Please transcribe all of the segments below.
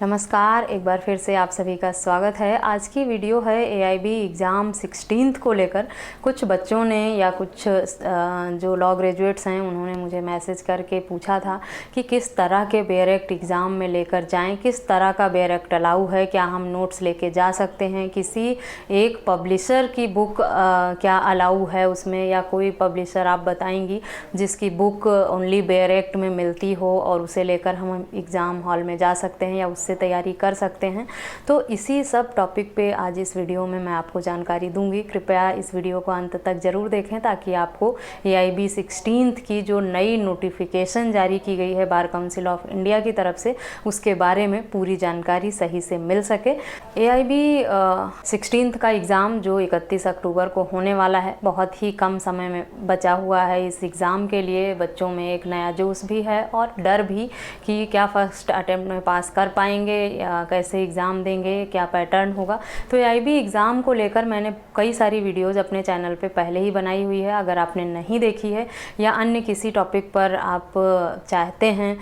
नमस्कार, एक बार फिर से आप सभी का स्वागत है। आज की वीडियो है एआईबी एग्ज़ाम 16th को लेकर। कुछ बच्चों ने या कुछ जो लॉ ग्रेजुएट्स हैं उन्होंने मुझे मैसेज करके पूछा था कि किस तरह के बेयर एक्ट एग्ज़ाम में लेकर जाएं, किस तरह का बेयर एक्ट अलाउ है, क्या हम नोट्स लेके जा सकते हैं, किसी एक पब्लिशर की बुक क्या अलाउ है उसमें, या कोई पब्लिशर आप बताएंगी जिसकी बुक ओनली बेयर एक्ट में मिलती हो और उसे लेकर हम एग्ज़ाम हॉल में जा सकते हैं या उससे तैयारी कर सकते हैं। तो इसी सब टॉपिक पे आज इस वीडियो में मैं आपको जानकारी दूंगी। कृपया इस वीडियो को अंत तक ज़रूर देखें ताकि आपको एआईबी 16th की जो नई नोटिफिकेशन जारी की गई है बार काउंसिल ऑफ इंडिया की तरफ से, उसके बारे में पूरी जानकारी सही से मिल सके। एआईबी 16th का एग्ज़ाम जो 31 अक्टूबर को होने वाला है, बहुत ही कम समय में बचा हुआ है। इस एग्ज़ाम के लिए बच्चों में एक नया जोश भी है और डर भी कि क्या फर्स्ट अटेम्प्ट में पास कर पाएंगे या कैसे एग्ज़ाम देंगे, क्या पैटर्न होगा। तो एआईबी एग्ज़ाम को लेकर मैंने कई सारी वीडियोज़ अपने चैनल पे पहले ही बनाई हुई है। अगर आपने नहीं देखी है या अन्य किसी टॉपिक पर आप चाहते हैं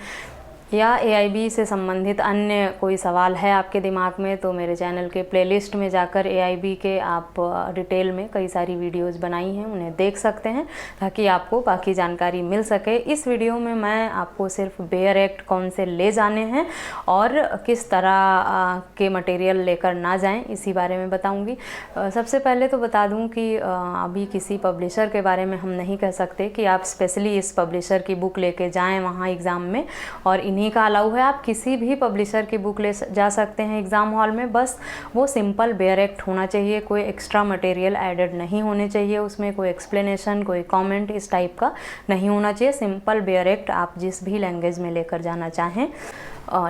या एआईबी से संबंधित अन्य कोई सवाल है आपके दिमाग में, तो मेरे चैनल के प्लेलिस्ट में जाकर एआईबी के आप डिटेल में कई सारी वीडियोस बनाई हैं, उन्हें देख सकते हैं ताकि आपको बाकी जानकारी मिल सके। इस वीडियो में मैं आपको सिर्फ बेयर एक्ट कौन से ले जाने हैं और किस तरह के मटेरियल लेकर ना जाएं, इसी बारे में बताऊंगी। सबसे पहले तो बता दूं कि अभी किसी पब्लिशर के बारे में हम नहीं कह सकते कि आप स्पेशली इस पब्लिशर की बुक लेके जाएँ वहाँ एग्ज़ाम में, और इन्हीं का अलाउ है। आप किसी भी पब्लिशर की बुक ले जा सकते हैं एग्ज़ाम हॉल में, बस वो सिंपल बेयर एक्ट होना चाहिए, कोई एक्स्ट्रा मटेरियल एडेड नहीं होने चाहिए, उसमें कोई एक्सप्लेनेशन, कोई कमेंट इस टाइप का नहीं होना चाहिए। सिंपल बेयर एक्ट आप जिस भी लैंग्वेज में लेकर जाना चाहें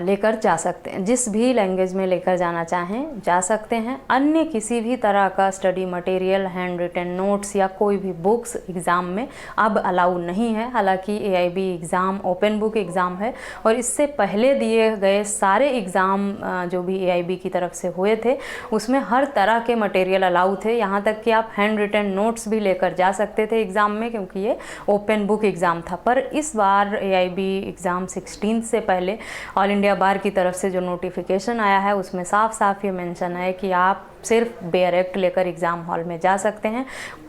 लेकर जा सकते हैं, जिस भी लैंग्वेज में लेकर जाना चाहें जा सकते हैं। अन्य किसी भी तरह का study material, handwritten notes या कोई भी बुक्स एग्ज़ाम में अब अलाउ नहीं है। हालांकि AIB exam open book exam है और इससे पहले दिए गए सारे एग्ज़ाम जो भी एआईबी की तरफ से हुए थे उसमें हर तरह के मटेरियल अलाउ थे, यहाँ तक कि आप हैंड रिटन नोट्स भी लेकर जा सकते थे एग्ज़ाम में, क्योंकि ये ओपन बुक एग्ज़ाम था। पर इस बार एआईबी एग्ज़ाम 16 से पहले ऑल इंडिया बार की तरफ से जो नोटिफिकेशन आया है उसमें साफ साफ ये मेंशन है कि आप सिर्फ बेयर एक्ट लेकर एग्ज़ाम हॉल में जा सकते हैं।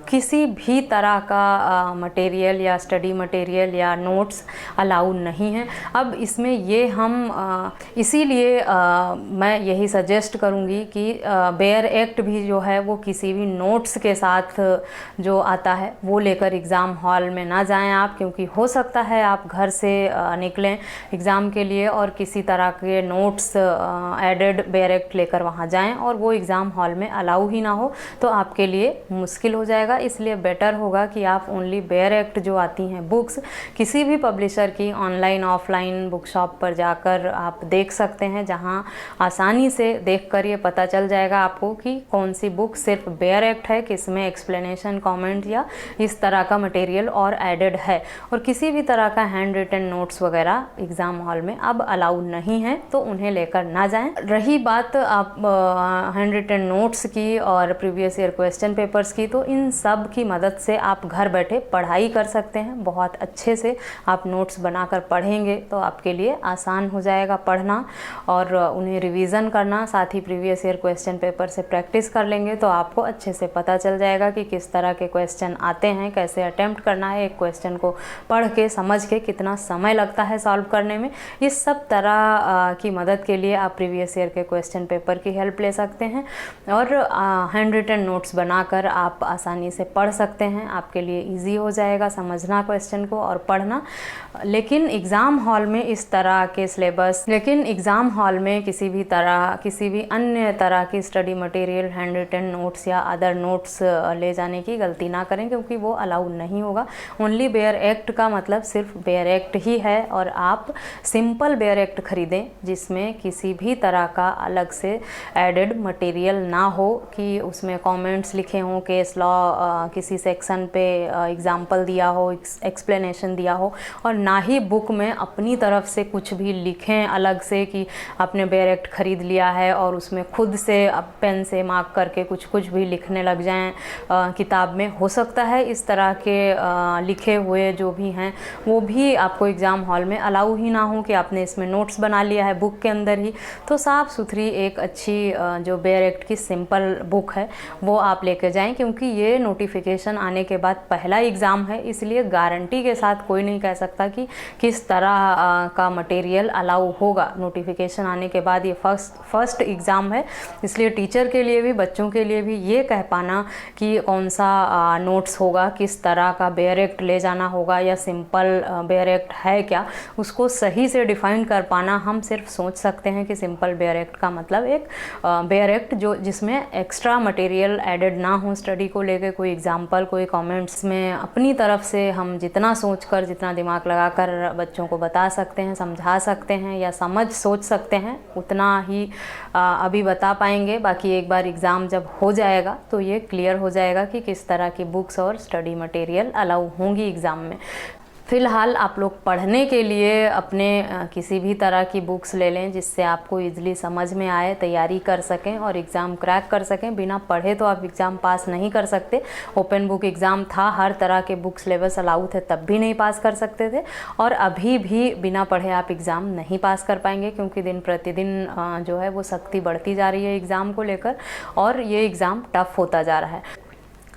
किसी भी तरह का मटेरियल या स्टडी मटेरियल या नोट्स अलाउ नहीं है। अब इसमें ये हम इसीलिए मैं यही सजेस्ट करूँगी कि बेयर एक्ट भी जो है वो किसी भी नोट्स के साथ जो आता है वो लेकर एग्ज़ाम हॉल में ना जाएं आप, क्योंकि हो सकता है आप घर से निकलें एग्ज़ाम के लिए और किसी तरह के नोट्स एडेड बेयर एक्ट लेकर वहाँ जाएं और वो एग्ज़ाम हॉल में अलाउ ही ना हो, तो आपके लिए मुश्किल हो जाएगा। इसलिए बेटर होगा कि आप ओनली बेयर एक्ट जो आती हैं बुक्स किसी भी पब्लिशर की ऑनलाइन ऑफलाइन बुक शॉप पर जाकर आप देख सकते हैं, जहां आसानी से देखकर ये पता चल जाएगा आपको कि कौन सी बुक सिर्फ बेयर एक्ट है, किसमें एक्सप्लेनेशन, कमेंट या इस तरह का मटेरियल और एडेड है। और किसी भी तरह का हैंड रिटन नोट्स वगैरह एग्ज़ाम हॉल में अब अलाउ नहीं है, तो उन्हें लेकर ना जाएं। रही बात आप हैंड रिटन नोट्स की और प्रीवियस ईयर क्वेश्चन पेपर्स की, तो इन सब की मदद से आप घर बैठे पढ़ाई कर सकते हैं। बहुत अच्छे से आप नोट्स बनाकर पढ़ेंगे तो आपके लिए आसान हो जाएगा पढ़ना और उन्हें रिवीजन करना। साथ ही प्रीवियस ईयर क्वेश्चन पेपर से प्रैक्टिस कर लेंगे तो आपको अच्छे से पता चल जाएगा कि किस तरह के क्वेश्चन आते हैं, कैसे अटेम्प्ट करना है, एक क्वेश्चन को पढ़ के समझ के कितना समय लगता है सॉल्व करने में। इस सब तरह की मदद के लिए आप प्रीवियस ईयर के क्वेश्चन पेपर की हेल्प ले सकते हैं और हैंड रिटन नोट्स बनाकर आप आसानी से पढ़ सकते हैं। आपके लिए इजी हो जाएगा समझना क्वेश्चन को और पढ़ना। लेकिन एग्ज़ाम हॉल में इस तरह के सिलेबस, लेकिन एग्ज़ाम हॉल में किसी भी अन्य तरह की study material, handwritten notes या अदर नोट्स ले जाने की गलती ना करें, क्योंकि वो अलाउ नहीं होगा। ओनली बेयर एक्ट का मतलब सिर्फ बेयर एक्ट ही है और आप सिंपल बेयर एक्ट खरीदें जिसमें किसी भी तरह का अलग से एडेड मटेरियल ना हो कि उसमें कमेंट्स लिखे हों, केस लॉ किसी सेक्शन पे एग्जाम्पल दिया हो, एक्सप्लेनेशन दिया हो, और ना ही बुक में अपनी तरफ से कुछ भी लिखें अलग से कि आपने बेयर एक्ट ख़रीद लिया है और उसमें खुद से पेन से मार्क करके कुछ भी लिखने लग जाएं किताब में। हो सकता है इस तरह के लिखे हुए जो भी हैं वो भी आपको एग्ज़ाम हॉल में अलाउ ही ना हो कि आपने इसमें नोट्स बना लिया है बुक के अंदर ही। तो साफ़ सुथरी एक अच्छी जो बेयर एक्ट की सिंपल बुक है वो आप लेके जाएं, क्योंकि ये नोटिफिकेशन आने के बाद पहला एग्ज़ाम है, इसलिए गारंटी के साथ कोई नहीं कह सकता कि किस तरह का मटेरियल अलाउ होगा। नोटिफिकेशन आने के बाद ये फर्स्ट एग्ज़ाम है, इसलिए टीचर के लिए भी बच्चों के लिए भी ये कह पाना कि कौन सा नोट्स होगा, किस तरह का बेयर एक्ट ले जाना होगा या सिंपल बेयर एक्ट है क्या, उसको सही से डिफ़ाइन कर पाना, हम सिर्फ सोच सकते हैं कि सिंपल बेयर एक्ट का मतलब एक बेयर एक्ट जो जिसमें एक्स्ट्रा मटेरियल एडेड ना हो स्टडी को लेके, कोई एग्जाम्पल, कोई कमेंट्स में अपनी तरफ से हम जितना सोचकर, जितना दिमाग लगाकर बच्चों को बता सकते हैं, समझा सकते हैं या सोच सकते हैं, उतना ही अभी बता पाएंगे। बाकी एक बार एग्ज़ाम जब हो जाएगा तो ये क्लियर हो जाएगा कि किस तरह की बुक्स और स्टडी मटेरियल अलाउ होंगी एग्ज़ाम में। फ़िलहाल आप लोग पढ़ने के लिए अपने किसी भी तरह की बुक्स ले लें जिससे आपको ईज़िली समझ में आए, तैयारी कर सकें और एग्ज़ाम क्रैक कर सकें। बिना पढ़े तो आप एग्ज़ाम पास नहीं कर सकते। ओपन बुक एग्ज़ाम था, हर तरह के बुक सिलेबस अलाउ थे, तब भी नहीं पास कर सकते थे, और अभी भी बिना पढ़े आप एग्ज़ाम नहीं पास कर पाएंगे, क्योंकि दिन प्रतिदिन जो है वो सख्ती बढ़ती जा रही है एग्ज़ाम को लेकर और ये एग्ज़ाम टफ़ होता जा रहा है।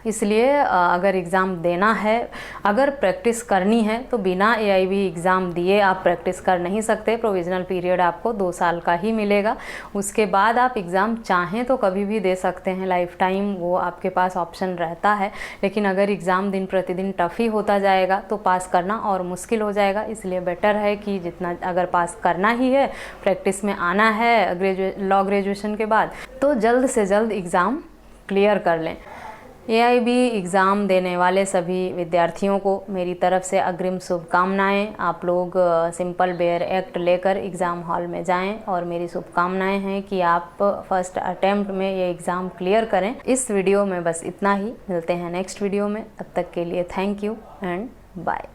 इसलिए अगर एग्ज़ाम देना है, अगर प्रैक्टिस करनी है तो बिना AIB एग्ज़ाम दिए आप प्रैक्टिस कर नहीं सकते। प्रोविज़नल पीरियड आपको 2 साल का ही मिलेगा, उसके बाद आप एग्ज़ाम चाहें तो कभी भी दे सकते हैं, लाइफ टाइम वो आपके पास ऑप्शन रहता है। लेकिन अगर एग्ज़ाम दिन प्रतिदिन टफ़ ही होता जाएगा तो पास करना और मुश्किल हो जाएगा। इसलिए बेटर है कि जितना, अगर पास करना ही है, प्रैक्टिस में आना है लॉ ग्रेजुएशन के बाद, तो जल्द से जल्द एग्ज़ाम क्लियर कर लें। AIB एग्ज़ाम देने वाले सभी विद्यार्थियों को मेरी तरफ से अग्रिम शुभकामनाएं। आप लोग सिंपल बेयर एक्ट लेकर एग्ज़ाम हॉल में जाएं और मेरी शुभकामनाएं हैं कि आप फर्स्ट अटेम्प्ट में ये एग्ज़ाम क्लियर करें। इस वीडियो में बस इतना ही, मिलते हैं नेक्स्ट वीडियो में, तब तक के लिए थैंक यू एंड बाय।